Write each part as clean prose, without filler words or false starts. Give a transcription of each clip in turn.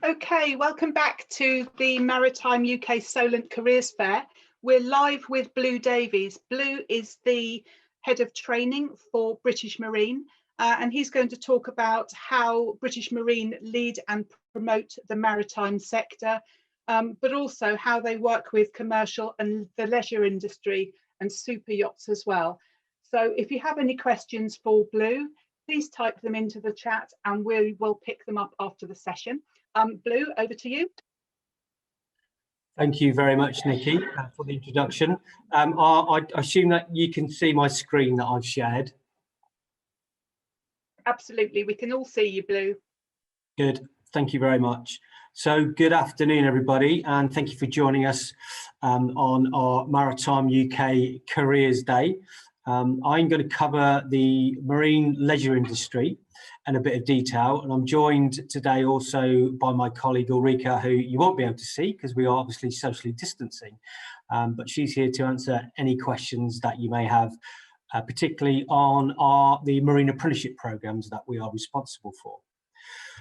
Okay, welcome back to the Maritime UK Solent Careers Fair. We're live with Blue Davies. Blue is the head of training for British Marine, and he's going to talk about how British Marine lead and promote the maritime sector, but also how they work with commercial and the leisure industry and super yachts as well. So if you have any questions for Blue, please type them into the chat and we will pick them up after the session. Blue, over to you. Thank you very much, Nikki, for the introduction. I assume that you can see my screen that I've shared. Absolutely, we can all see you, Blue. Good, thank you very much. So good afternoon, everybody, and thank you for joining us on our Maritime UK Careers Day. I'm going to cover the marine leisure industry in a bit of detail, and I'm joined today also by my colleague Ulrika, who you won't be able to see because we are obviously socially distancing, but she's here to answer any questions that you may have, particularly on the marine apprenticeship programs that we are responsible for.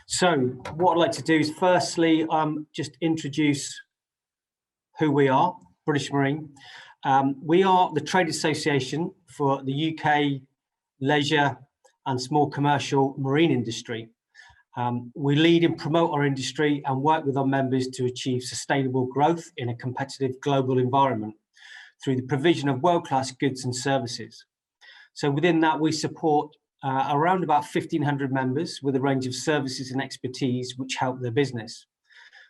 So what I'd like to do is firstly just introduce who we are, British Marine. We are the trade association for the UK leisure and small commercial marine industry. We lead and promote our industry and work with our members to achieve sustainable growth in a competitive global environment through the provision of world-class goods and services. So within that, we support around about 1,500 members with a range of services and expertise which help their business.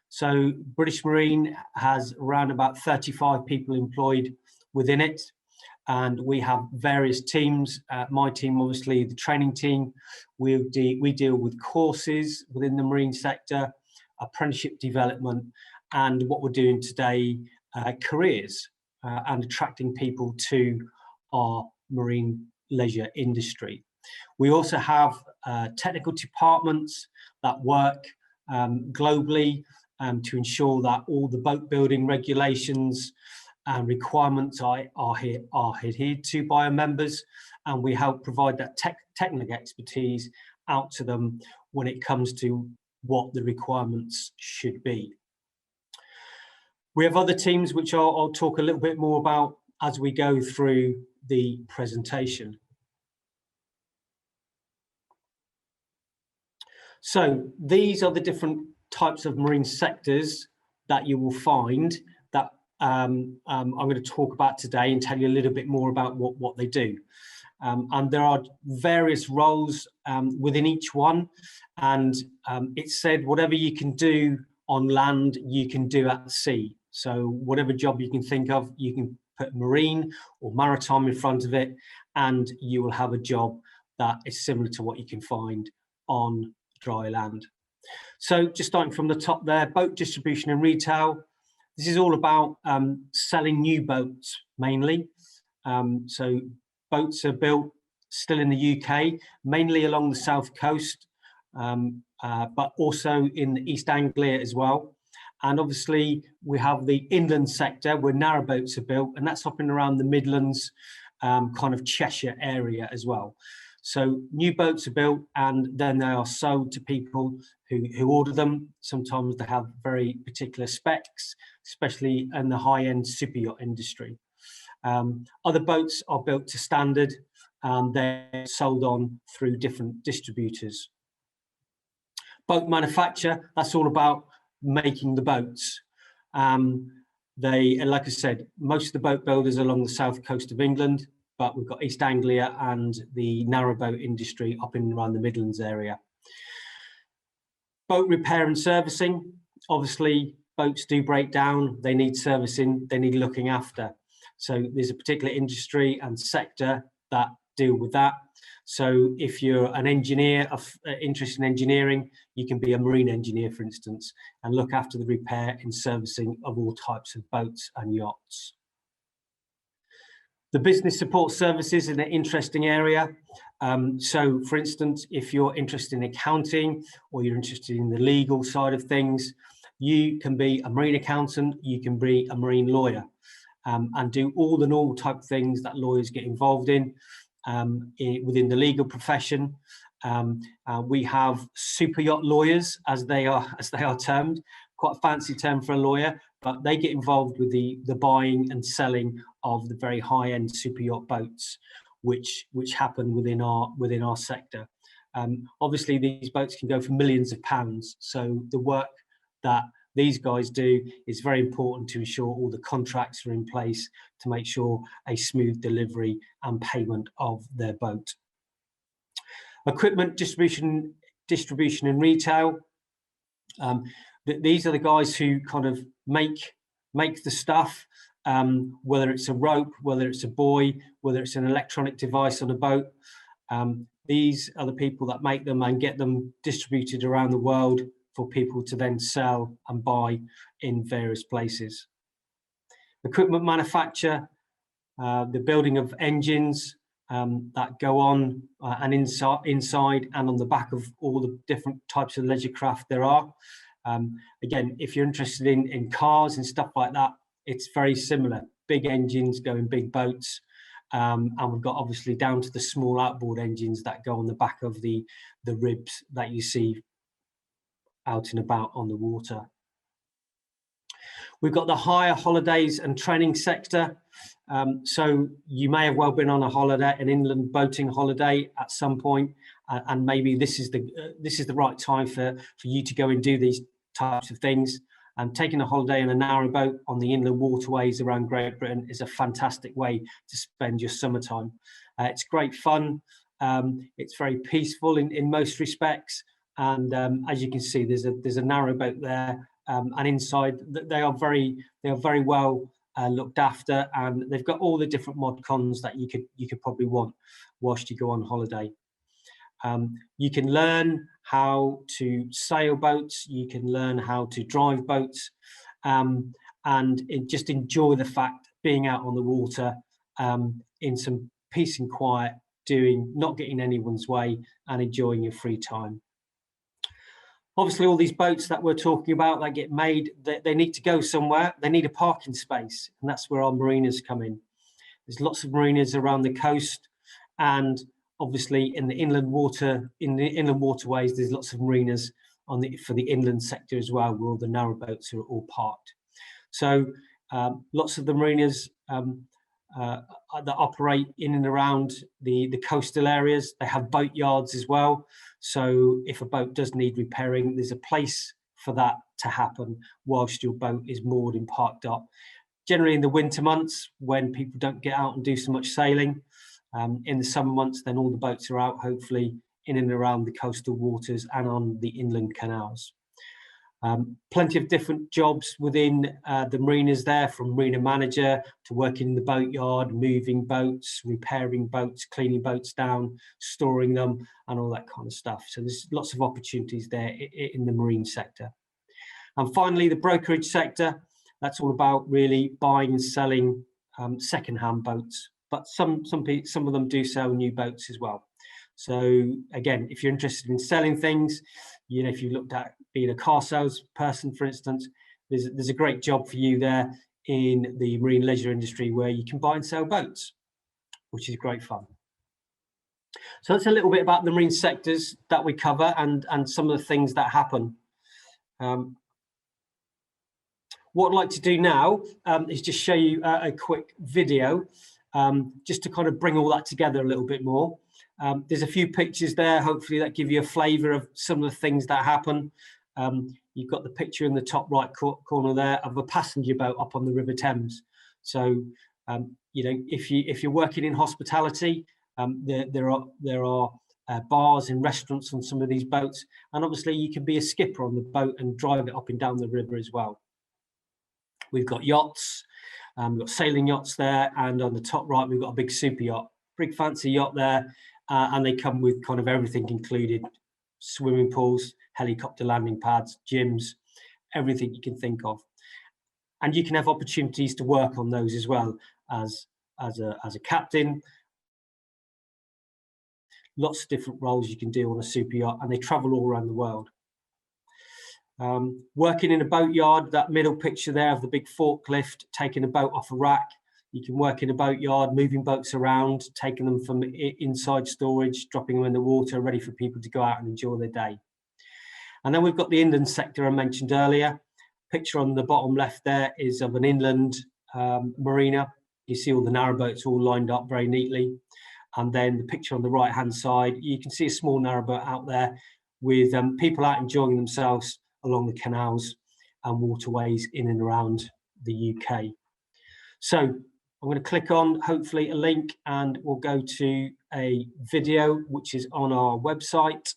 So British Marine has around about 35 people employed within it, and we have various teams. My team, obviously, the training team. We deal with courses within the marine sector, apprenticeship development, and what we're doing today, careers and attracting people to our marine leisure industry. We also have technical departments that work globally to ensure that all the boat building regulations and requirements are adhered to by our members, and we help provide that technical expertise out to them when it comes to what the requirements should be. We have other teams which I'll talk a little bit more about as we go through the presentation. So these are the different types of marine sectors that you will find that I'm going to talk about today and tell you a little bit more about what they do. And there are various roles within each one, and it's said whatever you can do on land, you can do at sea. So whatever job you can think of, you can put marine or maritime in front of it, and you will have a job that is similar to what you can find on dry land. So just starting from the top there, boat distribution and retail. This is all about selling new boats mainly. So boats are built still in the UK, mainly along the south coast, but also in East Anglia as well. And obviously we have the inland sector where narrow boats are built, and that's up and around the Midlands, kind of Cheshire area as well. So new boats are built and then they are sold to people who order them. Sometimes they have very particular specs, especially in the high-end super yacht industry. Other boats are built to standard and they're sold on through different distributors. Boat manufacture, that's all about making the boats. Like I said, most of the boat builders are along the south coast of England, but we've got East Anglia and the narrowboat industry up in and around the Midlands area. Boat repair and servicing. Obviously, boats do break down. They need servicing. They need looking after. So there's a particular industry and sector that deal with that. So if you're an engineer interested in engineering, you can be a marine engineer, for instance, and look after the repair and servicing of all types of boats and yachts. The business support services is an interesting area. So for instance, if you're interested in accounting or you're interested in the legal side of things, you can be a marine accountant, you can be a marine lawyer, and do all the normal type of things that lawyers get involved in within the legal profession. We have super yacht lawyers, as they are termed. Quite a fancy term for a lawyer, but they get involved with the buying and selling of the very high-end super yacht boats, which happen within our sector. Obviously, these boats can go for millions of pounds. So the work that these guys do is very important to ensure all the contracts are in place to make sure a smooth delivery and payment of their boat. Equipment distribution and retail. These are the guys who kind of make the stuff, whether it's a rope, whether it's a buoy, whether it's an electronic device on a boat. These are the people that make them and get them distributed around the world for people to then sell and buy in various places. Equipment manufacture, the building of engines that go on and inside and on the back of all the different types of leisure craft there are. Again, if you're interested in cars and stuff like that, it's very similar. Big engines go in big boats. And we've got obviously down to the small outboard engines that go on the back of the ribs that you see out and about on the water. We've got the hire, holidays and training sector. So you may have well been on a holiday, an inland boating holiday at some point, and maybe this is the right time for you to go and do these types of things. And taking a holiday in a narrowboat on the inland waterways around Great Britain is a fantastic way to spend your summertime. It's great fun. It's very peaceful in most respects. And as you can see, there's a narrowboat there, and inside they are very well looked after, and they've got all the different mod cons that you could probably want whilst you go on holiday. You can learn how to sail boats, you can learn how to drive boats, and just enjoy the fact being out on the water in some peace and quiet, not getting anyone's way and enjoying your free time. Obviously, all these boats that we're talking about that get made, they need to go somewhere. They need a parking space, and that's where our marinas come in. There's lots of marinas around the coast, and obviously in the inland waterways, there's lots of marinas for the inland sector as well, where all the narrowboats are all parked. So lots of the marinas that operate in and around the coastal areas, they have boat yards as well. So if a boat does need repairing, there's a place for that to happen whilst your boat is moored and parked up. Generally in the winter months, when people don't get out and do so much sailing, in the summer months, then all the boats are out, hopefully in and around the coastal waters and on the inland canals. Plenty of different jobs within the marinas there, from marina manager to working in the boatyard, moving boats, repairing boats, cleaning boats down, storing them, and all that kind of stuff. So there's lots of opportunities there in the marine sector. And finally, the brokerage sector, that's all about really buying and selling second-hand boats, but some of them do sell new boats as well. So again, if you're interested in selling things, you know, if you looked at being a car sales person, for instance, there's a great job for you there in the marine leisure industry where you can buy and sell boats, which is great fun. So that's a little bit about the marine sectors that we cover and some of the things that happen. What I'd like to do now is just show you a quick video just to kind of bring all that together a little bit more. There's a few pictures there, hopefully that give you a flavour of some of the things that happen. You've got the picture in the top right corner there of a passenger boat up on the River Thames. So, you know, if you're working in hospitality, there are bars and restaurants on some of these boats, and obviously you can be a skipper on the boat and drive it up and down the river as well. We've got yachts, we've got sailing yachts there, and on the top right we've got a big super yacht, big fancy yacht there. And they come with kind of everything included: swimming pools, helicopter landing pads, gyms, everything you can think of. And you can have opportunities to work on those as well as a captain. Lots of different roles you can do on a super yacht, and they travel all around the world. Working in a boatyard, that middle picture there of the big forklift taking a boat off a rack, You can work in a boatyard, moving boats around, taking them from inside storage, dropping them in the water, ready for people to go out and enjoy their day. And then we've got the inland sector I mentioned earlier. Picture on the bottom left there is of an inland marina. You see all the narrowboats all lined up very neatly. And then the picture on the right hand side, you can see a small narrowboat out there with people out enjoying themselves along the canals and waterways in and around the UK. So I'm going to click on hopefully a link and we'll go to a video which is on our website.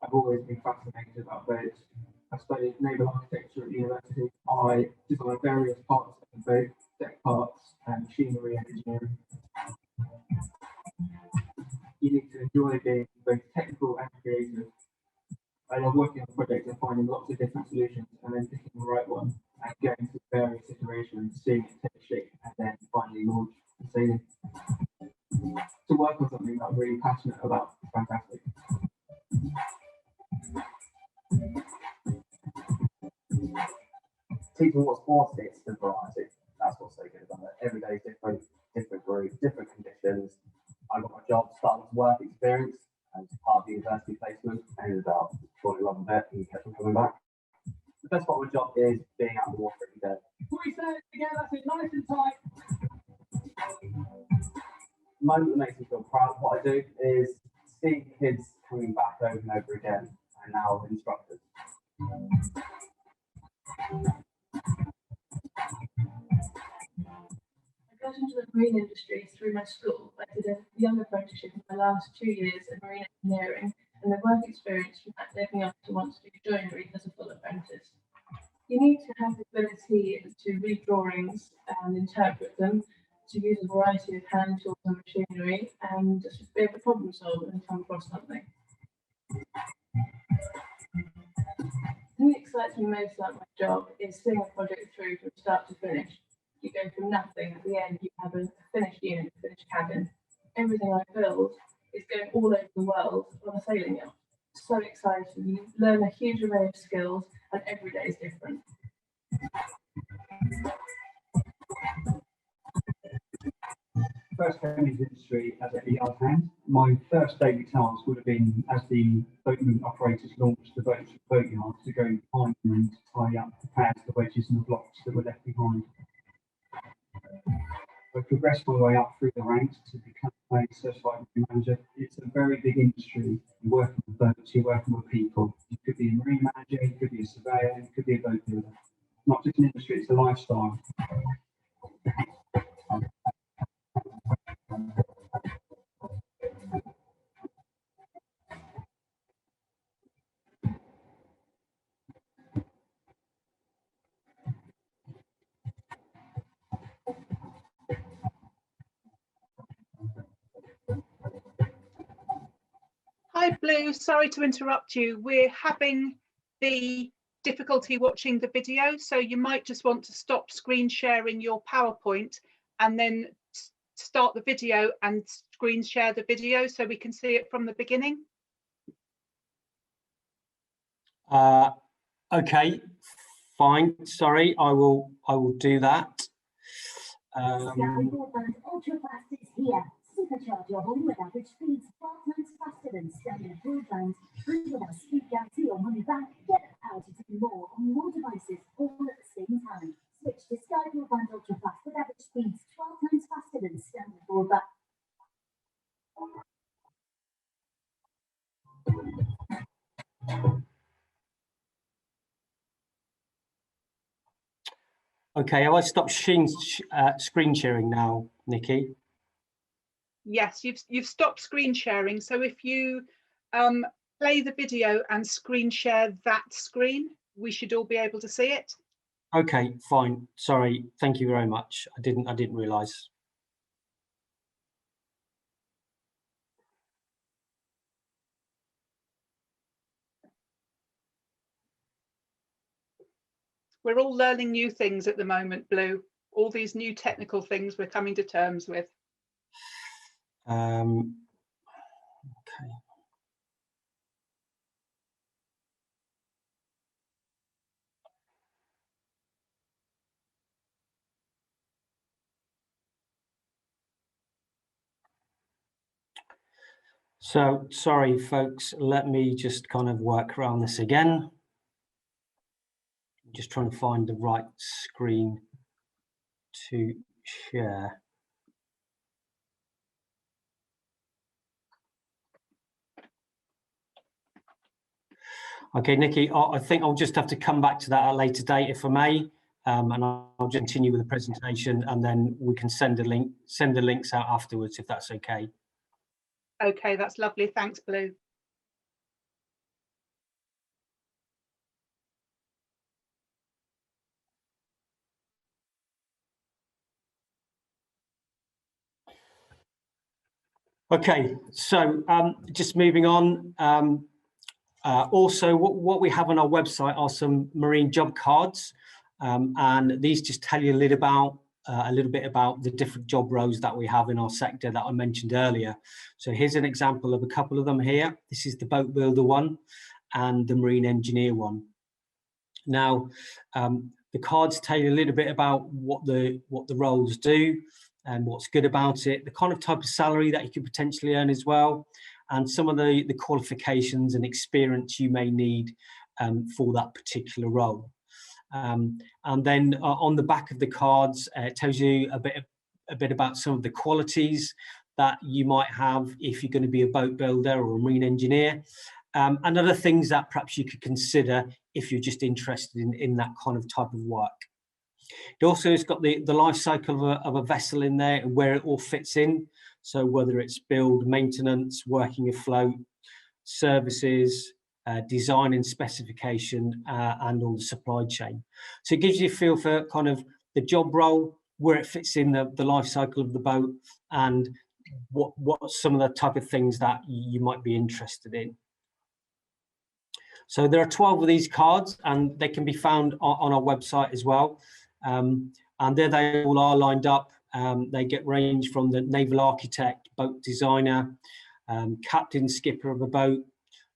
I've always been fascinated about boats. I studied naval architecture at university. I designed various parts of the boat, deck parts, and machinery and engineering. You need to enjoy being both technical and creative. I love working on projects and finding lots of different solutions and then picking the right one and going through various iterations, seeing it take shape and then finally launch and sailing. To work on something that I'm really passionate about is fantastic. Teaching what sport is the variety. That's what's so good about it. Every day is different, different group, different conditions. I got my job starting with work experience as part of the university placement. I ended up falling in love with it and kept on coming back. The best part of my job is being out in the water every day. We say it together, that's it, nice and tight. The moment that makes me feel proud of what I do is seeing kids coming back over and over again and now instructors. I got into the marine industry through my school. I did a young apprenticeship in my last 2 years of marine engineering, and the work experience from that led me up to want to do joinery as a full apprentice. You need to have the ability to read drawings and interpret them, to use a variety of hand tools and machinery, and just be able to problem solve and come across something. The thing that excites me most about my job is seeing a project through from start to finish. You go from nothing, at the end you have a finished unit, a finished cabin. Everything I build is going all over the world on a sailing yacht. So exciting. You learn a huge array of skills and every day is different. First came into the industry as a yard hand. My first daily task would have been, as the boatman operators launched the boats from the boatyard, to go behind them and tie up the pads, the wedges and the blocks that were left behind. I progressed my way up through the ranks to become a certified marine manager. It's a very big industry. You're working with boats, you're working with people. You could be a marine manager, you could be a surveyor, you could be a boat builder. Not just an industry, it's a lifestyle. Hi, Blue. Sorry to interrupt you. We're having the difficulty watching the video, so you might just want to stop screen sharing your PowerPoint and then start the video and screen share the video so we can see it from the beginning. Okay, fine. Sorry, I will do that. Ultra-fast is here. Supercharge your home with average speeds 12 times faster than standard broadband. And with our speed guarantee or money back, get the power to do more on more devices all at the same time. Switch to Sky Broadband Ultra-fast with average speeds 12 times faster than standard broadband. Okay, have I stopped screen sharing now, Nikki? Yes, you've stopped screen sharing. So if you play the video and screen share that screen, we should all be able to see it. Okay, fine. Sorry. Thank you very much. I didn't realise. We're all learning new things at the moment, Blue. All these new technical things we're coming to terms with. Okay. So sorry, folks. Let me just kind of work around this again. I'm just trying to find the right screen to share. Okay, Nikki, I think I'll just have to come back to that at a later date, if I may, and I'll just continue with the presentation, and then we can send the links out afterwards, if that's okay. Okay, that's lovely. Thanks, Blue. Okay, so just moving on. Also, what we have on our website are some marine job cards, and these just tell you a little bit about the different job roles that we have in our sector that I mentioned earlier. So here's an example of a couple of them here. This is the boat builder one and the marine engineer one. Now, the cards tell you a little bit about what the roles do and what's good about it, the kind of type of salary that you could potentially earn as well, and some of the qualifications and experience you may need for that particular role. And then on the back of the cards, it tells you a bit about some of the qualities that you might have if you're going to be a boat builder or a marine engineer, and other things that perhaps you could consider if you're just interested in that kind of type of work. It also has got the life cycle of a vessel in there and where it all fits in. So whether it's build, maintenance, working afloat, services, design and specification, and all the supply chain. So it gives you a feel for kind of the job role, where it fits in the life cycle of the boat, and what some of the type of things that you might be interested in. So there are 12 of these cards, and they can be found on our website as well. And there they all are lined up. They get range from the naval architect, boat designer, captain, skipper of a boat,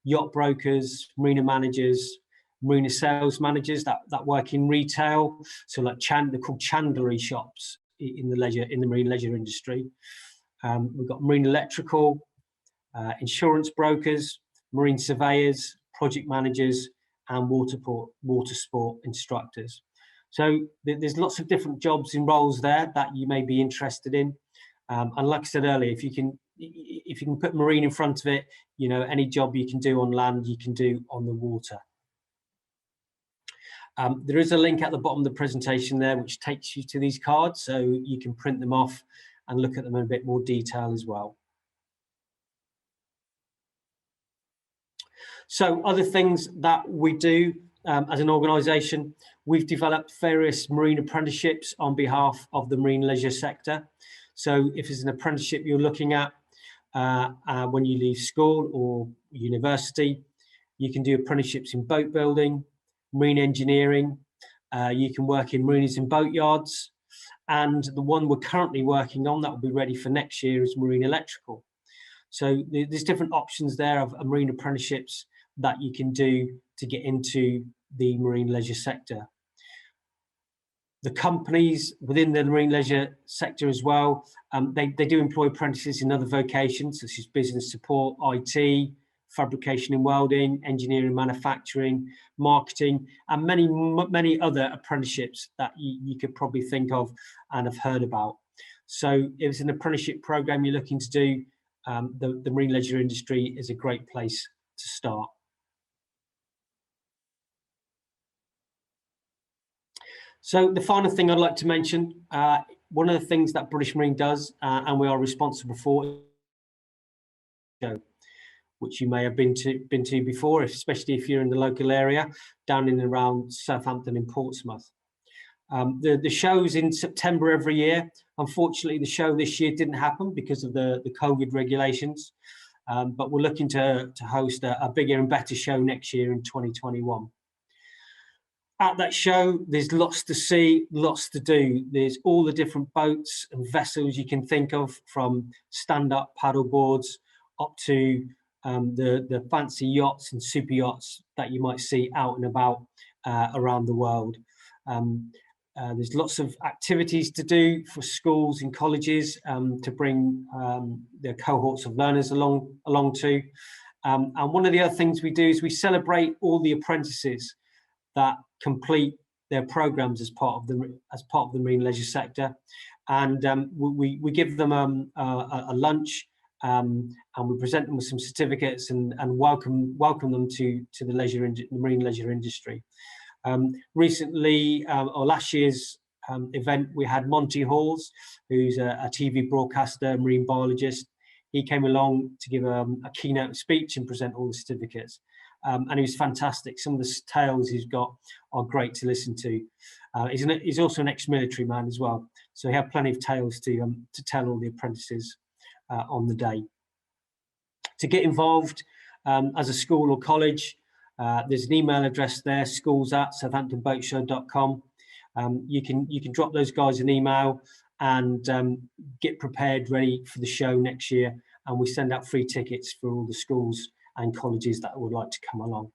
yacht brokers, marina managers, marina sales managers that work in retail. So like they're called chandlery shops in the marine leisure industry. We've got marine electrical, insurance brokers, marine surveyors, project managers, and water sport instructors. So there's lots of different jobs and roles there that you may be interested in. And like I said earlier, if you can put marine in front of it, you know, any job you can do on land, you can do on the water. There is a link at the bottom of the presentation there, which takes you to these cards, so you can print them off and look at them in a bit more detail as well. So other things that we do as an organisation, we've developed various marine apprenticeships on behalf of the marine leisure sector. So if it's an apprenticeship you're looking at when you leave school or university, you can do apprenticeships in boat building, marine engineering, you can work in marinas and boatyards, and the one we're currently working on that will be ready for next year is marine electrical. So there's different options there of marine apprenticeships that you can do to get into the marine leisure sector. The companies within the marine leisure sector as well, they do employ apprentices in other vocations such as business support, IT, fabrication and welding, engineering, manufacturing, marketing, and many other apprenticeships that you could probably think of and have heard about. So if it's an apprenticeship program you're looking to do, the marine leisure industry is a great place to start. So the final thing I'd like to mention, one of the things that British Marine does, and we are responsible for, which you may have been to before, especially if you're in the local area, down in and around Southampton in Portsmouth. The show's in September every year. Unfortunately, the show this year didn't happen because of the COVID regulations, but we're looking to host a bigger and better show next year in 2021. At that show, there's lots to see, lots to do. There's all the different boats and vessels you can think of, from stand-up paddle boards up to the fancy yachts and super yachts that you might see out and about around the world. There's lots of activities to do for schools and colleges to bring their cohorts of learners along to. And one of the other things we do is we celebrate all the apprentices that complete their programs as part of the marine leisure sector, and we give them a lunch, and we present them with some certificates and welcome them to the marine leisure industry. Recently, or last year's event, we had Monty Halls, who's a TV broadcaster, marine biologist. He came along to give a keynote speech and present all the certificates. And he was fantastic. Some of the tales he's got are great to listen to. He's also an ex-military man as well, so he had plenty of tales to tell all the apprentices on the day. To get involved as a school or college, there's an email address there, schools@southamptonboatshow.com. You can drop those guys an email and get prepared, ready for the show next year. And we send out free tickets for all the schools and colleges that would like to come along.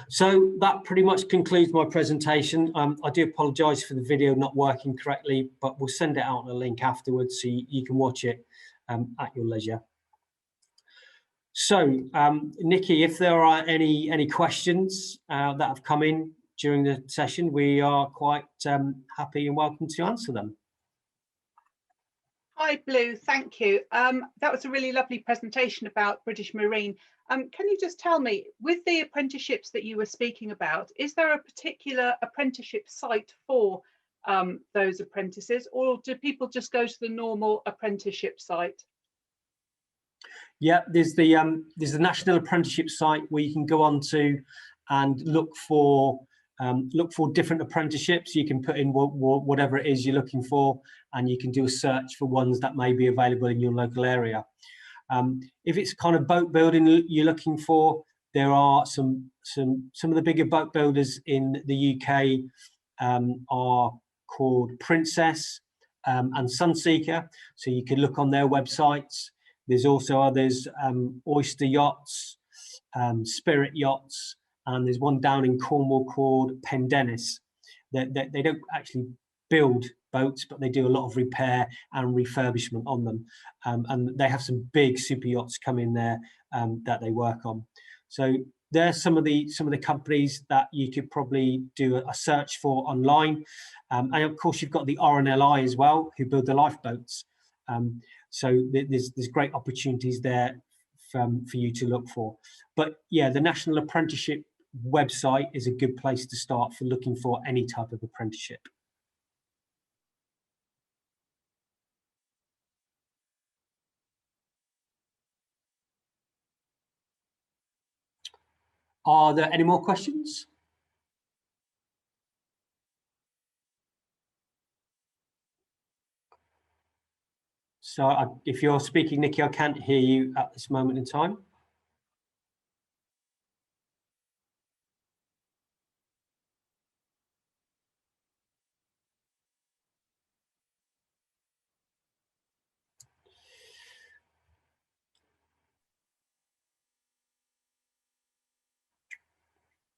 So that pretty much concludes my presentation. I do apologise for the video not working correctly, but we'll send it out on a link afterwards so you can watch it at your leisure. So, Nikki, if there are any questions that have come in during the session, we are quite happy and welcome to answer them. Hi, Blue, thank you. That was a really lovely presentation about British Marine. Can you just tell me, with the apprenticeships that you were speaking about, is there a particular apprenticeship site for those apprentices, or do people just go to the normal apprenticeship site? Yeah, there's the National Apprenticeship site where you can go on to and look for different apprenticeships. You can put in whatever it is you're looking for, and you can do a search for ones that may be available in your local area. If it's kind of boat building you're looking for, there are some of the bigger boat builders in the UK are called Princess and Sunseeker, so you can look on their websites. There's also others, Oyster Yachts, Spirit Yachts, and there's one down in Cornwall called Pendennis. They don't actually build boats, but they do a lot of repair and refurbishment on them. And they have some big super yachts come in there that they work on. So there's some of the companies that you could probably do a search for online. And of course, you've got the RNLI as well, who build the lifeboats. So there's great opportunities there for you to look for. But yeah, the National Apprenticeship website is a good place to start for looking for any type of apprenticeship. Are there any more questions? So if you're speaking, Nikki, I can't hear you at this moment in time.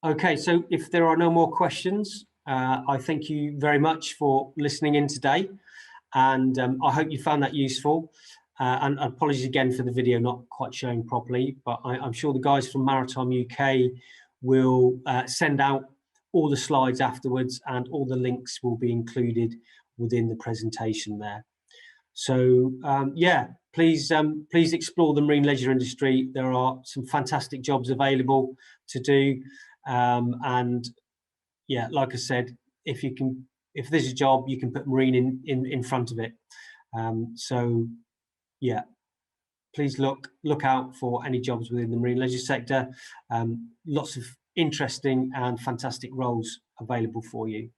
Okay, so if there are no more questions, I thank you very much for listening in today, and I hope you found that useful. And apologies again for the video not quite showing properly, but I'm sure the guys from Maritime UK will send out all the slides afterwards, and all the links will be included within the presentation there. So yeah, please explore the marine leisure industry. There are some fantastic jobs available to do, and yeah, like I said, if there's a job, you can put marine in front of it. So yeah, please look out for any jobs within the marine leisure sector. Lots of interesting and fantastic roles available for you.